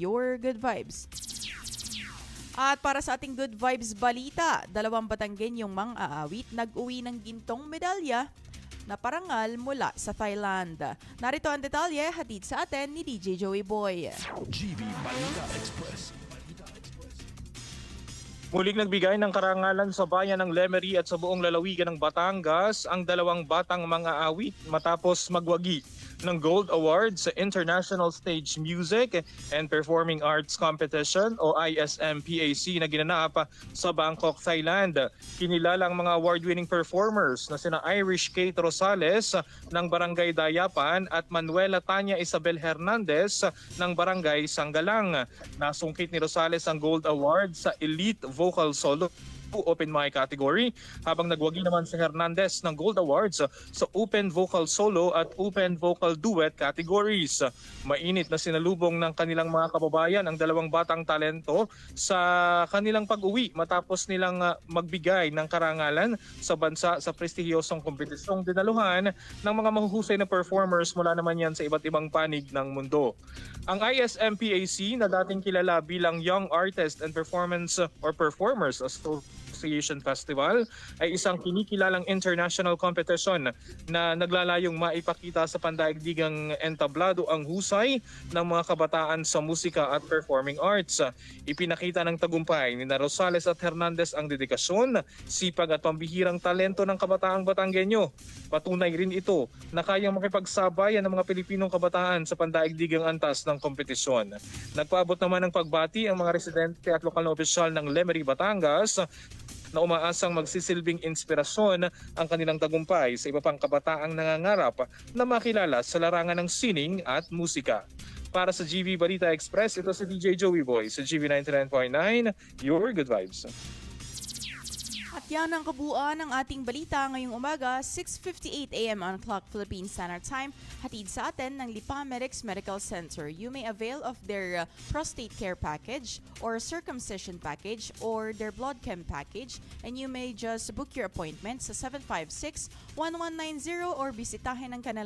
your good vibes. At para sa ating good vibes balita, 2 Batanggenyong mang-aawit nag-uwi ng gintong medalya na parangal mula sa Thailand. Narito ang detalye, hatid sa atin ni DJ Joey Boy. GB Balita Express. Muling nagbigay ng karangalan sa bayan ng Lemery at sa buong lalawigan ng Batangas ang 2 batang mga awit matapos magwagi ng Gold Award sa International Stage Music and Performing Arts Competition o ISMPAC na ginanap sa Bangkok, Thailand. Kinilala ang mga award-winning performers na sina Irish Kate Rosales ng Barangay Dayapan at Manuela Tanya Isabel Hernandez ng Barangay Sanggalang. Nasungkit ni Rosales ang Gold Award sa Elite Vocal Solo Open Mic category, habang nagwagi naman si Hernandez ng Gold Awards sa Open Vocal Solo at Open Vocal Duet categories. Mainit na sinalubong ng kanilang mga kababayan ang 2 batang talento sa kanilang pag-uwi matapos nilang magbigay ng karangalan sa bansa sa prestihiyosong kompetisyong dinaluhan ng mga mahuhusay na performers mula naman yan sa iba't ibang panig ng mundo. Ang ISMPAC na dating kilala bilang Young Artist and Performance or Performers Association Festival ay isang kinikilalang international competition na naglalayong maipakita sa pandaigdigang entablado ang husay ng mga kabataan sa musika at performing arts. Ipinakita ng tagumpay ni Rosales at Hernandez ang dedikasyon, sipag at pambihirang talento ng kabataang Batanggenyo. Patunay rin ito na kayang makipagsabayan ng mga Pilipinong kabataan sa pandaigdigang antas ng kompetisyon. Nagpaabot naman ng pagbati ang mga residente at lokal na opisyal ng Lemery, Batangas na umaasang magsisilbing inspirasyon ang kanilang tagumpay sa iba pang kabataang nangangarap na makilala sa larangan ng sining at musika. Para sa GB Balita Express, ito si DJ Joey Boy sa GB 99.9, Your Good Vibes. At yan ang kabuuan ng ating balita ngayong umaga, 6:58 a.m. on Clock Philippine Standard Time. Hatid sa atin ng Lipa Medics Medical Center. You may avail of their prostate care package or circumcision package or their blood chem package, and you may just book your appointment sa 756-1190 or bisitahin ang kanilang